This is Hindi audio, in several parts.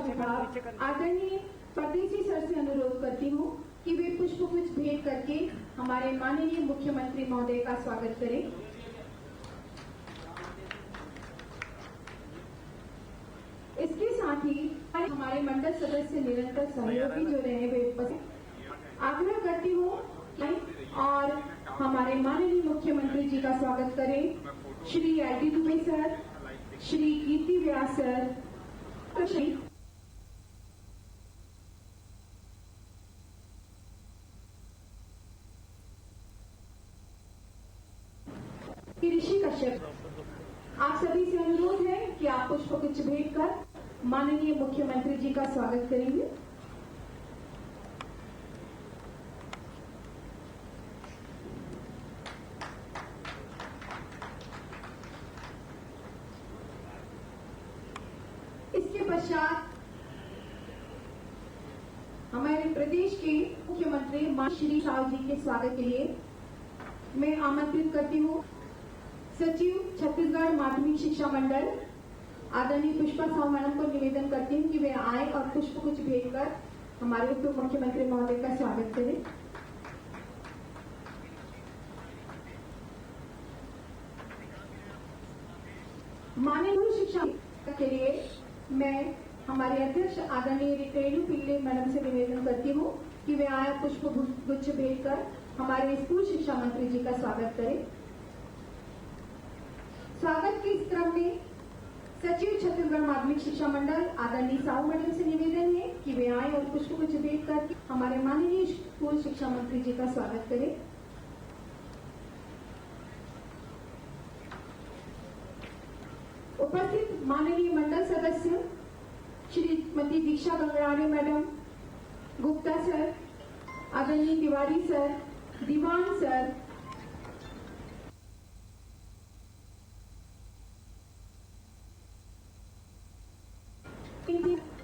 विभाग आदरणीय परदेसी सर से अनुरोध करती हूँ कि वे पुष्पगुच्छ भेंट करके हमारे माननीय मुख्यमंत्री महोदय का स्वागत करें। इसके साथ ही हमारे मंडल सदस्य निरंतर सहयोगी जो रहे वे उपस्थित आग्रह करती हूँ और हमारे माननीय मुख्यमंत्री जी का स्वागत करें। श्री आई.डी. दुबे सर, श्री कीर्ति व्यास सर, ऋषि कश्यप, आप सभी से अनुरोध है कि आप पुष्पगुच्छ भेंट कर माननीय मुख्यमंत्री जी का स्वागत करेंगे। इसके पश्चात हमारे प्रदेश के मुख्यमंत्री श्री साहु जी के स्वागत के लिए मैं आमंत्रित करती हूँ सचिव छत्तीसगढ़ माध्यमिक शिक्षा मंडल आदरणीय पुष्पा साहु मैडम को निवेदन करती हूँ कि वे आए और पुष्पगुच्छ भेंट कर हमारे उप मुख्यमंत्री महोदय का स्वागत करें। माननीय शिक्षा के लिए मैं हमारे अध्यक्ष आदरणीय रेणु पिल्ले मैडम से निवेदन करती हूँ कि वे आए पुष्पगुच्छ भेंट कर हमारे स्कूल शिक्षा मंत्री जी का स्वागत करें। स्वागत के इस क्रम में सचिव छत्तीसगढ़ माध्यमिक शिक्षा मंडल आदरणीय साहु मैडम से निवेदन है कि वे आए और पुष्पगुच्छ भेंट कर हमारे माननीय स्कूल शिक्षा मंत्री जी का स्वागत करें। उपस्थित माननीय मंडल सदस्य श्रीमती दीक्षा गंगराड़े मैडम, गुप्ता सर, आदरणीय तिवारी सर, दीवान सर,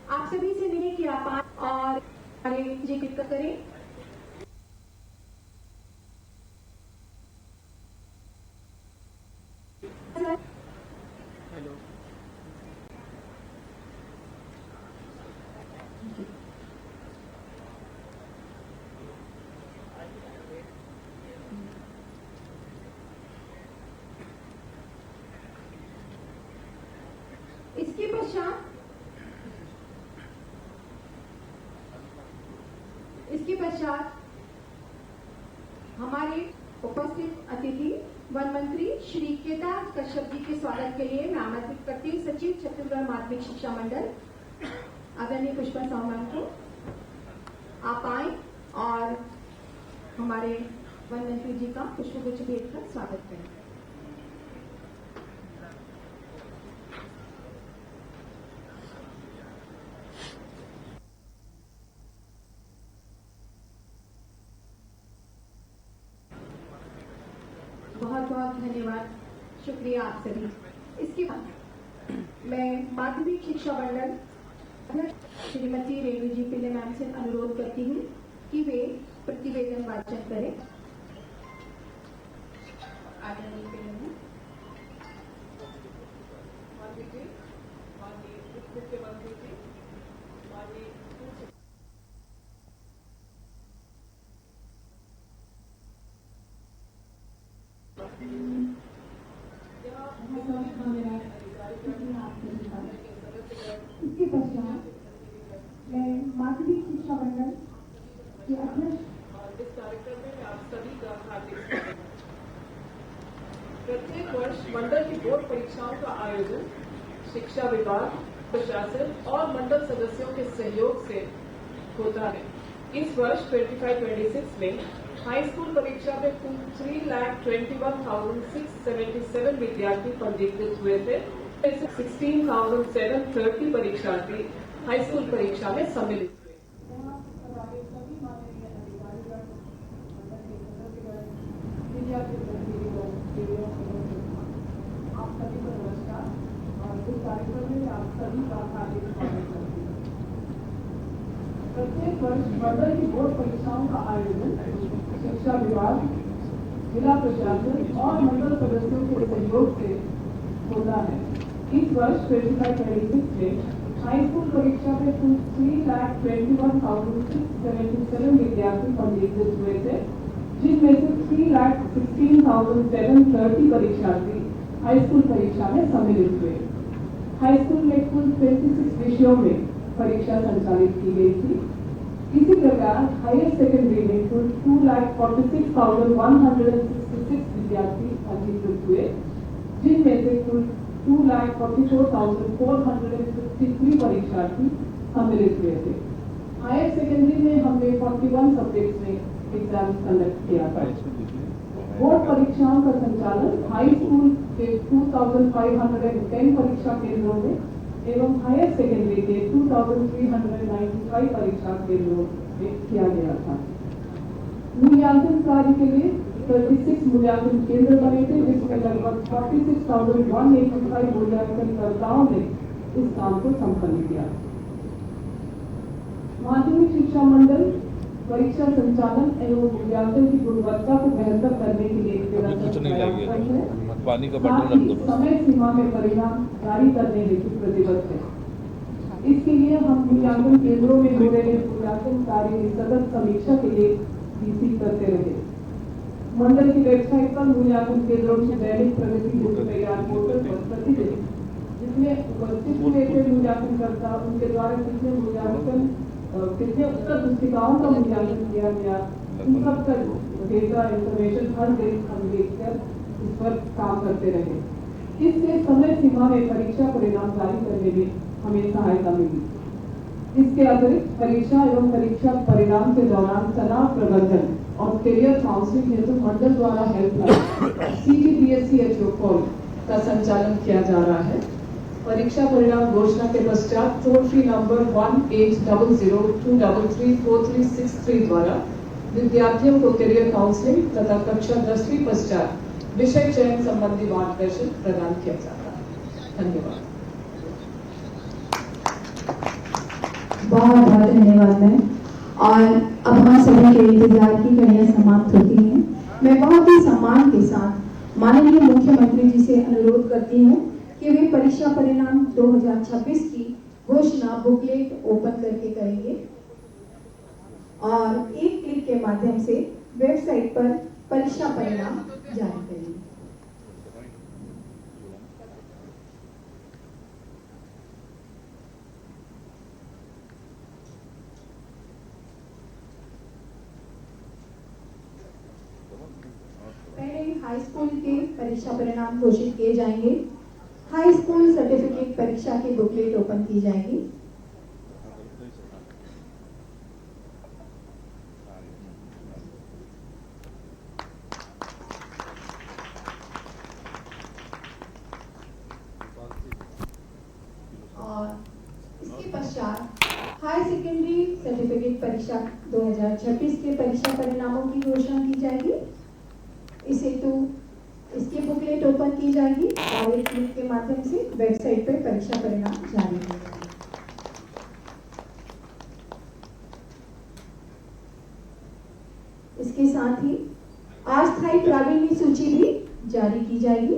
आप सभी से मिले कि आप और जिक्र करें। हेलो, इसके पश्चात हमारे उपस्थित अतिथि वन मंत्री श्री केदार कश्यप जी के स्वागत के लिए मैं आमंत्रित करती हूँ सचिव छत्तीसगढ़ माध्यमिक शिक्षा मंडल आदरणीय पुष्पा साहु मैडम को। आप आए और हमारे वन मंत्री जी का पुष्पगुच्छ भेंट कर स्वागत करें। बहुत बहुत धन्यवाद, शुक्रिया आप सभी। इसके बाद मैं माध्यमिक शिक्षा मंडल अध्यक्ष श्रीमती रेणु जी पिल्ले मैम से अनुरोध करती हूँ कि वे प्रतिवेदन वाचन करें। आदरणीय पिल्ले मैम। इसके पश्चात मैं माध्यमिक शिक्षा मंडल के अध्यक्ष इस कार्यक्रम में आप सभी का हार्दिक स्वागत। प्रत्येक वर्ष मंडल की बोर्ड परीक्षाओं का आयोजन शिक्षा विभाग, प्रशासन और मंडल सदस्यों के सहयोग से होता है। इस वर्ष 25-26 में हाई स्कूल परीक्षा में कुल 3,21,677 विद्यार्थी पंजीकृत हुए थे। 16,730 परीक्षार्थी हाई स्कूल परीक्षा में सम्मिलित हुए। आप सभी को नमस्कार और इस कार्यक्रम में आप सभी का हार्दिक स्वागत करती हूँ। प्रत्येक वर्ष मंडल की बोर्ड परीक्षाओं का आयोजन शिक्षा विभाग, जिला प्रशासन और मंडल सदस्यों के सहयोग से होता है। इस वर्ष 25-26 में हाई स्कूल परीक्षा में कुल 3,21,677 विद्यार्थी पंजीकृत हुए थे, जिनमें से 3,16,730 परीक्षार्थी हाई स्कूल परीक्षा में सम्मिलित हुए। हाई स्कूल में कुल 26 विषयों में परीक्षा संचालित की गई थी। इसी प्रकार हायर सेकेंडरी में कुल 2,46,166 विद्यार्थी पंजीकृत हुए, जिनमें से कुल 2,44,453 परीक्षार्थी सम्मिलित हुए थे। हायर सेकेंडरी में हमने 41 सब्जेक्ट्स में एग्जाम कंडक्ट किया था। बोर्ड परीक्षाओं का संचालन हाई स्कूल के 2,510 परीक्षा केंद्रों में एवं हायर सेकेंडरी के 2,395 परीक्षा केंद्रों में किया गया था। मूल्यांकन कार्य के लिए 36 मूल्यांकन केंद्र बने थे, जिसमें लगभग 46,185 मूल्यांकनकर्ताओं ने इस काम को संपन्न किया। माध्यमिक शिक्षा मंडल परीक्षा संचालन एवं मूल्यांकन की गुणवत्ता को बेहतर करने के लिए पानी का बटन रख दो। समय सीमा में परिणाम जारी करने हेतु प्रतिबद्ध है। इसके लिए हम मूल्यांकन केंद्रों में हो रहे मूल्यांकन कार्य की सतत समीक्षा के लिए डीसी करते रहे। मंडल की वेबसाइट पर मूल्यांकन केंद्रों की दैनिक प्रगति हेतु तैयार पोर्टल पर प्रतिदिन जिसमें उपस्थित हुए थे मूल्यांकनकर्ता, उनके द्वारा कितने उत्तर पुस्तिकाओं का मूल्यांकन किया गया, इन सब का डेटा इंफॉर्मेशन हर दिन हम देखकर इस पर काम करते रहे। इससे समय सीमा में परीक्षा परिणाम जारी करने में हमें सहायता मिली। इसके अतिरिक्त परीक्षा एवं परीक्षा परिणाम के दौरान तनाव प्रबंधन और करियर काउंसलिंग हेतु मंडल द्वारा हेल्पलाइन CGPSC कॉल का संचालन किया जा रहा है। परीक्षा परिणाम घोषणा के पश्चात टोल फ्री नंबर 1800-233-4363 द्वारा विद्यार्थियों को करियर काउंसलिंग तथा कक्षा 10वीं पश्चात विषय चयन संबंधी मार्गदर्शन प्रदान किया जाता है। धन्यवाद। बहुत बहुत धन्यवाद मैम। और अब हम सभी के इंतजार की घड़ियां समाप्त होती हैं। मैं बहुत ही सम्मान के साथ माननीय मुख्यमंत्री जी से अनुरोध करती हूँ कि वे परीक्षा परिणाम 2026 की घोषणा बुकलेट ओपन करके करेंगे और एक क्लिक के माध्यम से वेबसाइट पर परीक्षा परिणाम जारी करेंगे। पहले हाई स्कूल के परीक्षा परिणाम घोषित किए जाएंगे। हाई स्कूल सर्टिफिकेट परीक्षा की बुकलेट ओपन की जाएगी। और इसके पश्चात हाई सेकेंडरी सर्टिफिकेट परीक्षा 2026 के परीक्षा परिणामों की घोषणा की जाएगी। इस हेतु इसकी बुकलेट ओपन की जाएगी और एक क्लिक के माध्यम से वेबसाइट पर परीक्षा परिणाम जारी किए जाएंगे। इसके साथ ही अस्थायी प्रावीण्य सूची भी जारी की जाएगी।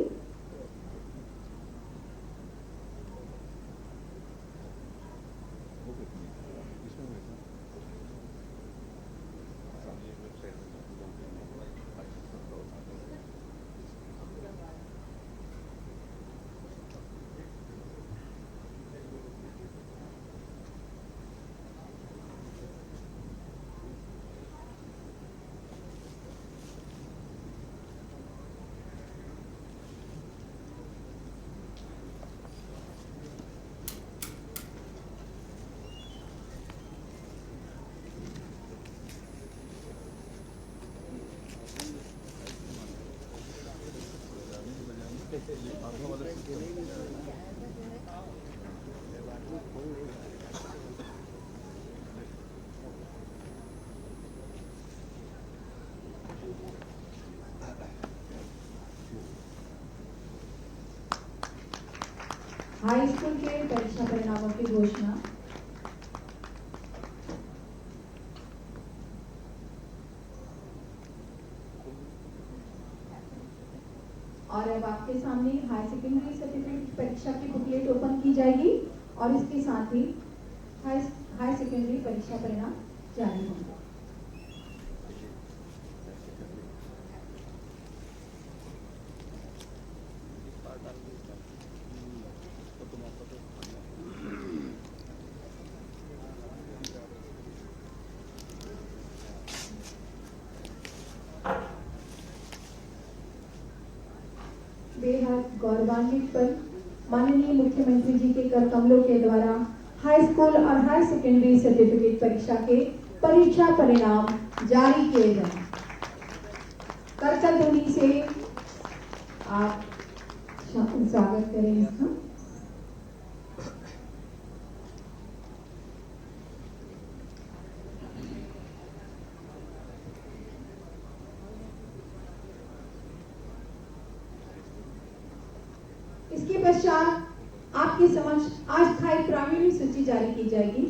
हाई स्कूल के परीक्षा परिणामों की घोषणा और अब आपके सामने हाई सेकेंडरी सर्टिफिकेट परीक्षा की बुकलेट ओपन की जाएगी और इसके साथ ही हाई सेकेंडरी परीक्षा परिणाम जारी होंगे। बेहद गौरवान्वित पल माननीय मुख्यमंत्री जी के कर कमलों के द्वारा हाई स्कूल और हाई सेकेंडरी सर्टिफिकेट परीक्षा के परीक्षा परिणाम जारी किए गए। करतल ध्वनि से आप स्वागत करें इसका। इसके पश्चात आपके समक्ष अस्थायी प्रावीण्य सूची जारी की जाएगी।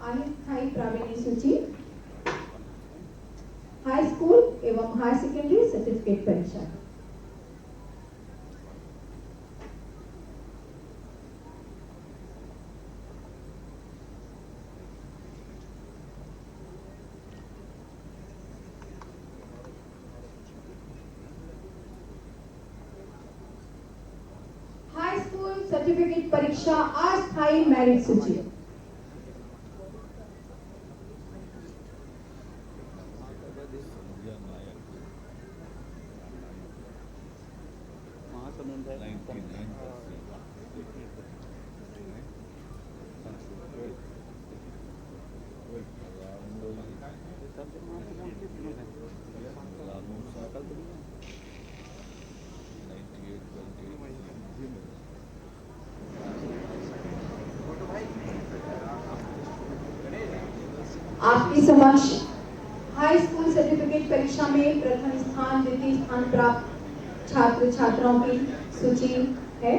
अस्थायी प्रावीण्य सूची हाई स्कूल एवं हाई सेकेंडरी सर्टिफिकेट परीक्षा। हाई स्कूल सर्टिफिकेट परीक्षा अस्थायी मेरिट सूची। आपके समक्ष हाई स्कूल सर्टिफिकेट परीक्षा में प्रथम स्थान द्वितीय स्थान प्राप्त छात्र छात्राओं की सूची है।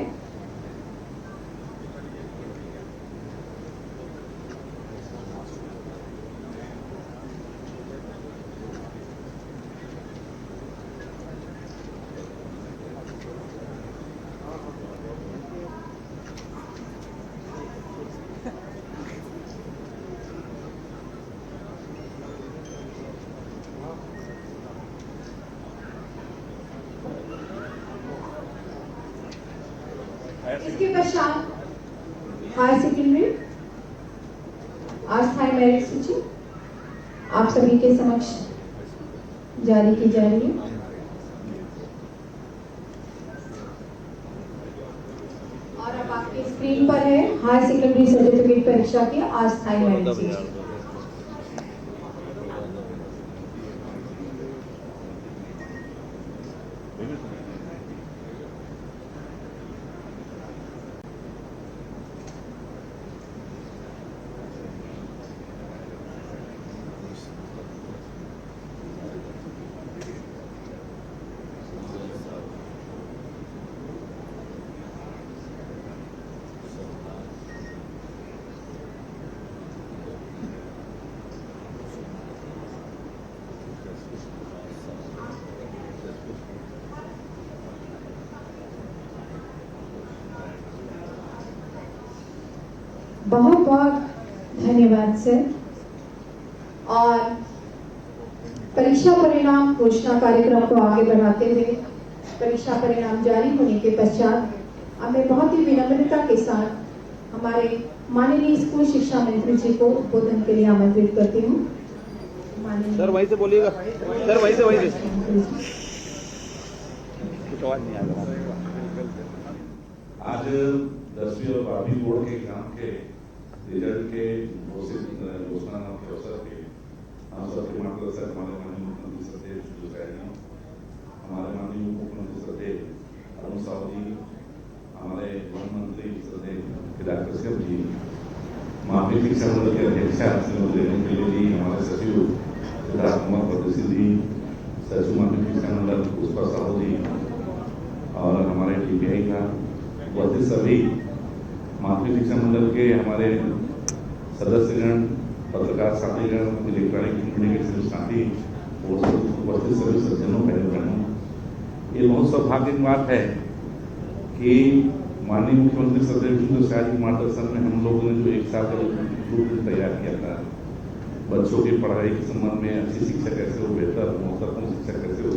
इसके पश्चात हाई सेकेंडरी अस्थायी मेरिट सूची आप सभी के समक्ष जारी की जा रही है। और अब आपके स्क्रीन पर है हाई सेकेंडरी सर्टिफिकेट परीक्षा की अस्थायी मेरिट सूची। बहुत बहुत धन्यवाद सर। और परीक्षा परिणाम घोषणा कार्यक्रम को आगे बढ़ाते हुए परीक्षा परिणाम जारी होने के पश्चात अब मैं बहुत ही विनम्रता के साथ हमारे माननीय स्कूल शिक्षा मंत्री जी को उद्बोधन के लिए आमंत्रित करती हूँ। सर वहीं से बोलिएगा, सर वहीं से कुछ आवाज नहीं आ रहा। आज 10वीं और 12वीं बोर्ड के एग्जाम के रिजल्ट के घोषणा के अवसर पे हम सबके मार्गदर्शक हमारे माननीय मुख्यमंत्री सदैव जुसाइलियों, हमारे माननीय मुख्यमंत्री सदैव अरुण साहु जी, हमारे वन मंत्री सदैव केदार कश्यप जी, माध्यमिक शिक्षा मंडल के अध्यक्षा श्रीमती रेणु जी, हमारे सचिव सिद्धार्थ कुमार परदेसी जी, सचिव माध्यमिक शिक्षा मंडल पुष्पा साहू जी और हमारे टीपीआई का उपस्थित सभी माध्यमिक शिक्षा मंडल के हमारे सदस्यगण, पत्रकार साथीगण, इलेक्ट्रॉनिक कम्युनिकेशन साथी और उपस्थित सभी सज्जनों, बहनों, ये बहुत सौभाग्य की बात है कि माननीय मुख्यमंत्री सदैव शाह जी के मार्गदर्शन में हम लोगों ने जो 1 साल का रूट तैयार किया था, बच्चों की पढ़ाई के संबंध में अच्छी शिक्षा कैसे हो, बेहतर महत्वपूर्ण शिक्षा कैसे हो,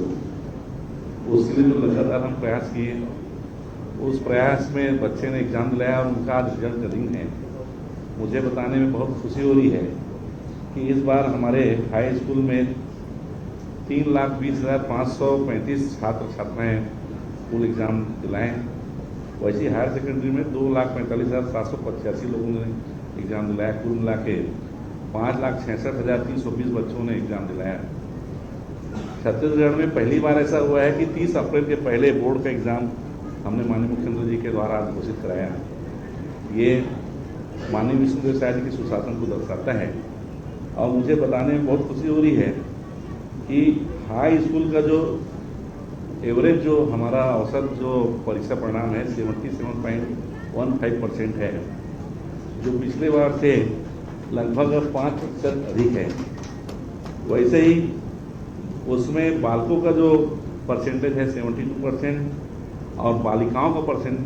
उसके लिए जो लगातार हम प्रयास किए, उस प्रयास में बच्चे ने एग्जाम दिलाया और उनका आज रिजल्ट का दिन है। मुझे बताने में बहुत खुशी हो रही है कि इस बार हमारे हाई स्कूल में 3,20,535 छात्र छात्राएँ स्कूल एग्ज़ाम दिलाएँ। वैसे हायर सेकेंडरी में 2,45,785 लोगों ने एग्ज़ाम दिलाया। कुल मिला के 5,66,320 बच्चों ने एग्ज़ाम दिलाया। छत्तीसगढ़ में पहली बार ऐसा हुआ है कि 30 अप्रैल के पहले बोर्ड का एग्ज़ाम हमने माननीय मुख्यमंत्री जी के द्वारा आज घोषित कराया। ये माननीय विष्णुदेव शाह जी के सुशासन को दर्शाता है और मुझे बताने में बहुत खुशी हो रही है कि हाई स्कूल का जो एवरेज जो हमारा औसत जो परीक्षा परिणाम है 77.15% है, जो पिछले बार से लगभग 5% अधिक है। वैसे ही उसमें बालकों का जो परसेंटेज है 72% और बालिकाओं का परसेंट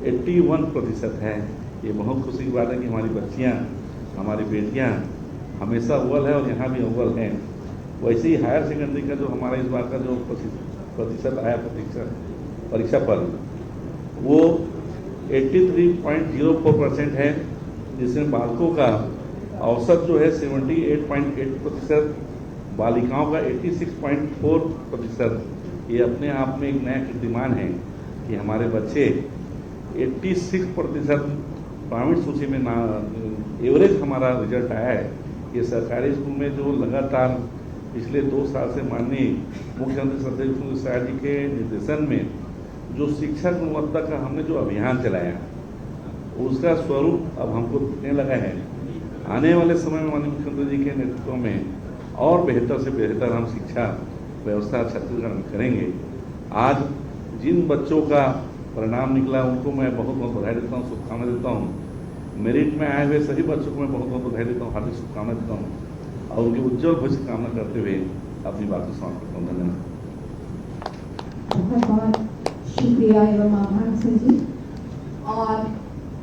81% है। ये बहुत खुशी की बात है कि हमारी बच्चियाँ, हमारी बेटियाँ हमेशा अव्वल है और यहाँ भी अव्वल हैं। वैसे ही हायर सेकेंडरी का जो हमारा इस बार का जो प्रतिशत आया परीक्षा पर, वो 83.04% है, जिसमें बालकों का औसत जो है 78.8%, बालिकाओं का 86.4%। ये अपने आप में एक नया कीर्तिमान है कि हमारे बच्चे 86% प्राइवेट सूची में एवरेज हमारा रिजल्ट आया है। ये सरकारी स्कूल में जो लगातार पिछले 2 साल से माननीय मुख्यमंत्री सदैव विष्णुदेव शाह जी के निर्देशन में जो शिक्षा गुणवत्ता का हमने जो अभियान चलाया, उसका स्वरूप अब हमको दिखने लगा है। आने वाले समय में माननीय मुख्यमंत्री जी के नेतृत्व में और बेहतर से बेहतर हम शिक्षा व्यवस्था छत्तीसगढ़ में करेंगे। आज जिन बच्चों का परिणाम निकला उनको मैं बहुत बहुत बधाई देता हूँ, शुभकामनाएं देता हूँ। मेरिट में आए हुए सभी बच्चों को मैं बहुत बहुत बधाई देता हूँ, हार्दिक शुभकामनाएं देता हूँ और उनकी उज्जवल भविष्य की कामना करते हुए अपनी बात को समाप्त करता हूँ। धन्यवाद। बहुत बहुत शुक्रिया एवं आभार सर जी। और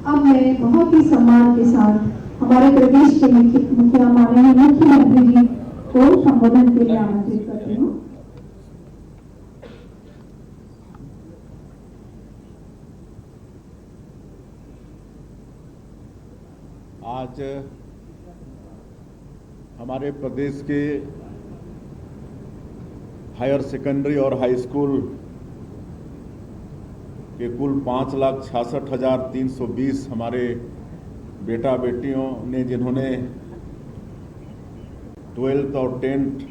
अब मैं बहुत ही सम्मान के साथ हमारे प्रदेश के माननीय मुख्यमंत्री जी को संबोधन के लिए आमंत्रित करती हूँ। आज हमारे प्रदेश के हायर सेकेंडरी और हाई स्कूल के कुल 5,66,320 हमारे बेटा बेटियों ने जिन्होंने 12th और 10th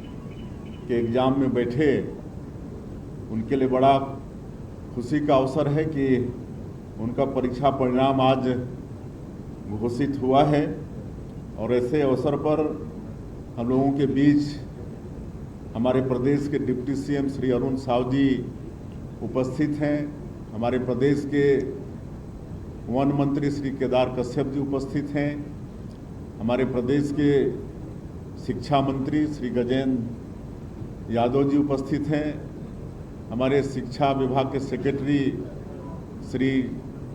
के एग्ज़ाम में बैठे, उनके लिए बड़ा खुशी का अवसर है कि उनका परीक्षा परिणाम आज घोषित हुआ है। और ऐसे अवसर पर हम लोगों के बीच हमारे प्रदेश के डिप्टी सीएम श्री अरुण साव जी उपस्थित हैं। हमारे प्रदेश के वन मंत्री श्री केदार कश्यप जी उपस्थित हैं। हमारे प्रदेश के शिक्षा मंत्री श्री गजेंद्र यादव जी उपस्थित हैं। हमारे शिक्षा विभाग के सेक्रेटरी श्री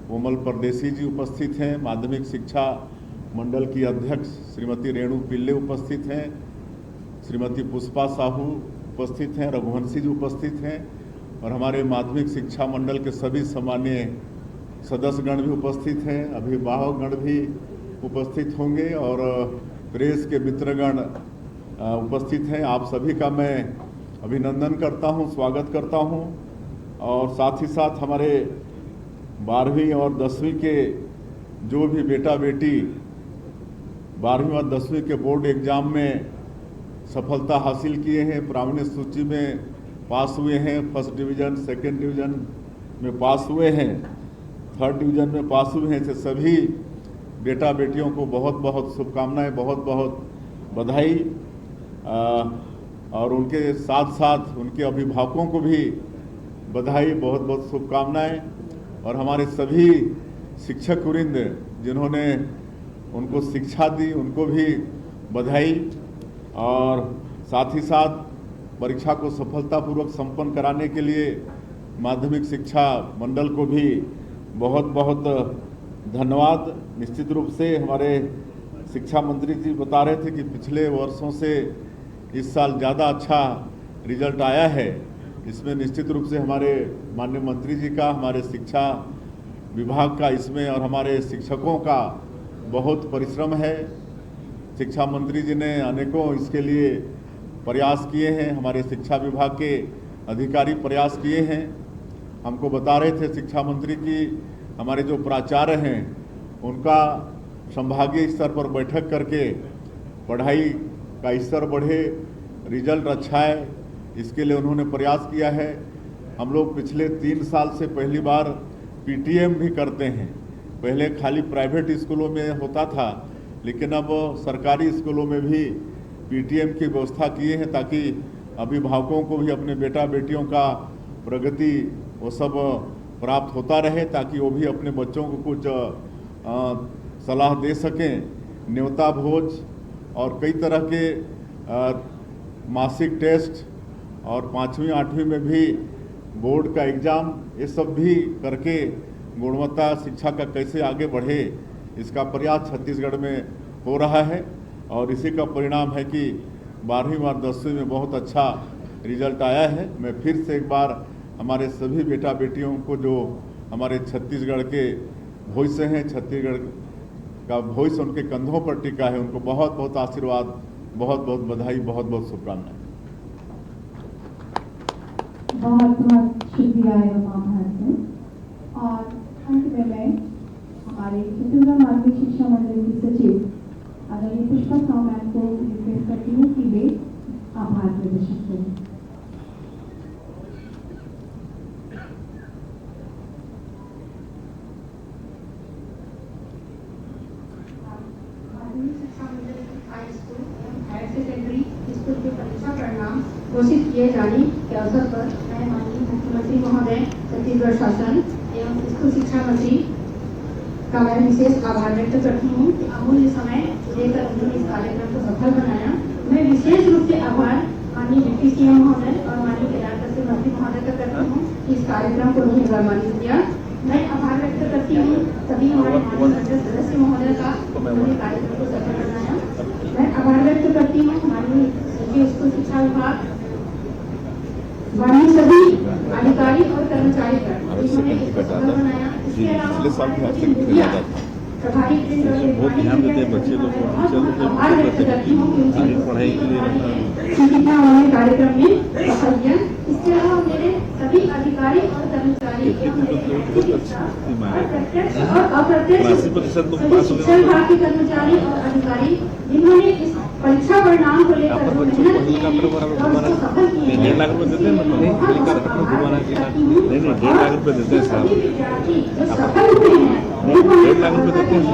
कोमल परदेसी जी उपस्थित हैं। माध्यमिक शिक्षा मंडल की अध्यक्ष श्रीमती रेणु पिल्ले उपस्थित हैं। श्रीमती पुष्पा साहू उपस्थित हैं। रघुवंशी जी उपस्थित हैं और हमारे माध्यमिक शिक्षा मंडल के सभी सम्मानीय सदस्यगण भी उपस्थित हैं। अभिभावकगण भी उपस्थित होंगे और प्रेस के मित्रगण उपस्थित हैं। आप सभी का मैं अभिनंदन करता हूं, स्वागत करता हूं। और साथ ही साथ हमारे 12वीं और 10वीं के जो भी बेटा बेटी 12वीं और 10वीं के बोर्ड एग्जाम में सफलता हासिल किए हैं, प्रावीण्य सूची में पास हुए हैं, फर्स्ट डिवीज़न, सेकंड डिवीज़न में पास हुए हैं, थर्ड डिवीज़न में पास हुए हैं, ऐसे सभी बेटा बेटियों को बहुत बहुत शुभकामनाएं, बहुत बहुत बधाई। और उनके साथ साथ उनके अभिभावकों को भी बधाई, बहुत बहुत शुभकामनाएं। और हमारे सभी शिक्षक वृंद जिन्होंने उनको शिक्षा दी, उनको भी बधाई। और साथ ही साथ परीक्षा को सफलतापूर्वक संपन्न कराने के लिए माध्यमिक शिक्षा मंडल को भी बहुत बहुत धन्यवाद। निश्चित रूप से हमारे शिक्षा मंत्री जी बता रहे थे कि पिछले वर्षों से इस साल ज़्यादा अच्छा रिजल्ट आया है। इसमें निश्चित रूप से हमारे माननीय मंत्री जी का, हमारे शिक्षा विभाग का इसमें और हमारे शिक्षकों का बहुत परिश्रम है। शिक्षा मंत्री जी ने अनेकों इसके लिए प्रयास किए हैं, हमारे शिक्षा विभाग के अधिकारी प्रयास किए हैं। हमको बता रहे थे शिक्षा मंत्री की हमारे जो प्राचार्य हैं उनका संभागीय स्तर पर बैठक करके पढ़ाई का स्तर बढ़े, रिजल्ट अच्छा है, इसके लिए उन्होंने प्रयास किया है। हम लोग पिछले 3 साल से पहली बार पीटीएम भी करते हैं। पहले खाली प्राइवेट स्कूलों में होता था, लेकिन अब सरकारी स्कूलों में भी पीटीएम की व्यवस्था किए हैं ताकि अभिभावकों को भी अपने बेटा बेटियों का प्रगति वो सब प्राप्त होता रहे, ताकि वो भी अपने बच्चों को कुछ सलाह दे सकें। न्योता भोज और कई तरह के मासिक टेस्ट और 5वीं 8वीं में भी बोर्ड का एग्ज़ाम, ये सब भी करके गुणवत्ता शिक्षा का कैसे आगे बढ़े, इसका प्रयास छत्तीसगढ़ में हो रहा है। और इसी का परिणाम है कि 12वीं और 10वीं में बहुत अच्छा रिजल्ट आया है। मैं फिर से एक बार हमारे सभी बेटा बेटियों को, जो हमारे छत्तीसगढ़ के भविष्य हैं, छत्तीसगढ़ का भविष्य उनके कंधों पर टिका है, उनको बहुत बहुत आशीर्वाद, बहुत बहुत बधाई, बहुत बहुत शुभकामनाएं। बहुत बहुत शुक्रिया एवं आभार है। और अंत में मैं हमारे छत्तीसगढ़ माध्यमिक शिक्षा मंडल की सचिव आदरणीय पुष्पा साहू मैम को रिक्वेस्ट करती हूँ कि वे आभार प्रदर्शित करें। माध्यमिक शिक्षा मंडल हाई स्कूल एवं हायर सेकेंडरी स्कूल के परीक्षा परिणाम घोषित किए जाने के अवसर पर मैं माननीय मुख्यमंत्री महोदय, छत्तीसगढ़ शासन एवं स्कूल शिक्षा मंत्री का मैं विशेष आभार व्यक्त करती हूँ कि अमूल्य समय लेकर उन्होंने इस कार्यक्रम को सफल बनाया। मैं विशेष रूप से आभार माननीय डिप्टी सीएम महोदय और माननीय केदारनाथ सिंह मंत्री महोदय का करती हूँ कि इस कार्यक्रम को उन्होंने सम्मानित किया। मैं आभार व्यक्त करती हूँ सभी हमारे माननीय सदस्य महोदय का, उन्होंने कार्यक्रम को सफल बनाया। मैं आभार व्यक्त करती हूँ माननीय सचिव स्कूल शिक्षा विभाग, माननीय सभी अधिकारी और कर्मचारी का, जिन्होंने इसको सफल बनाया। इसके अलावा प्रभारी बहुत ध्यान देते हैं बच्चे लोग को, आभार व्यक्त करती हूँ आगे पढ़ाई के लिए कितना उन्होंने कार्यक्रम में सफल किया। इसके अलावा मेरे सभी अधिकारी और कर्मचारी और अप्रत्यक्ष शिक्षा विभाग के कर्मचारी और अधिकारी, जिन्होंने इस परीक्षा परिणाम को लेकर सफल किए। 1.5 लाख रुपए देते हैं, 1.5 लाख रुपए देते हैं साहब, विद्यार्थी जो सफल हुए हैं 1.5 लाख रुपए देते हैं।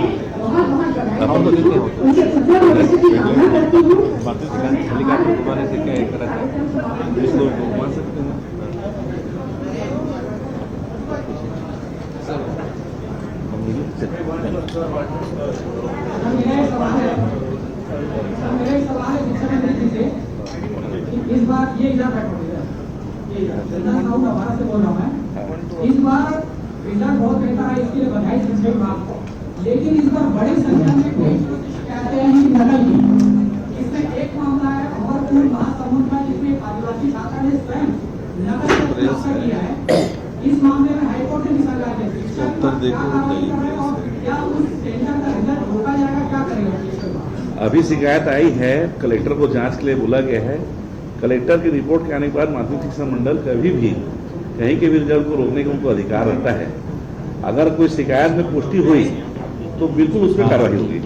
बहुत बहुत बधाई, हम तो देते हैं, उनके उज्जवल भविष्य की कामना करती हूँ। बातें हेलीकॉप्टर घुमाने से क्या एक तरह जिस लोग को घुमा सकते हैं। मेरा सवाल है शिक्षा मंत्री जी से, इस बार ये एग्जाम हमारा से बोल रहा हूँ मैं, इस बार रिजल्ट बहुत बेहतर है, इसके लिए बधाई शिक्षा विभाग को। लेकिन इस बार बड़ी संख्या में कहते हैं कि नकल की, इसमें एक मामला है भरतपुर महासमुंद का, जिसमें एक आदिवासी छात्र ने स्वयं नकल का खुलासा किया है। इस मामले में हाईकोर्ट ने भी सलाह दी, शिक्षा क्या उस सेंटर का रिजल्ट रोका जाएगा, क्या करेगा? अभी शिकायत आई है, कलेक्टर को जांच के लिए बोला गया है। कलेक्टर की रिपोर्ट के आने के बाद माध्यमिक शिक्षा मंडल कभी भी कहीं के भी रिजल्ट को रोकने का उनको अधिकार रहता है। अगर कोई शिकायत में पुष्टि हुई तो बिल्कुल उस पर कार्रवाई होगी।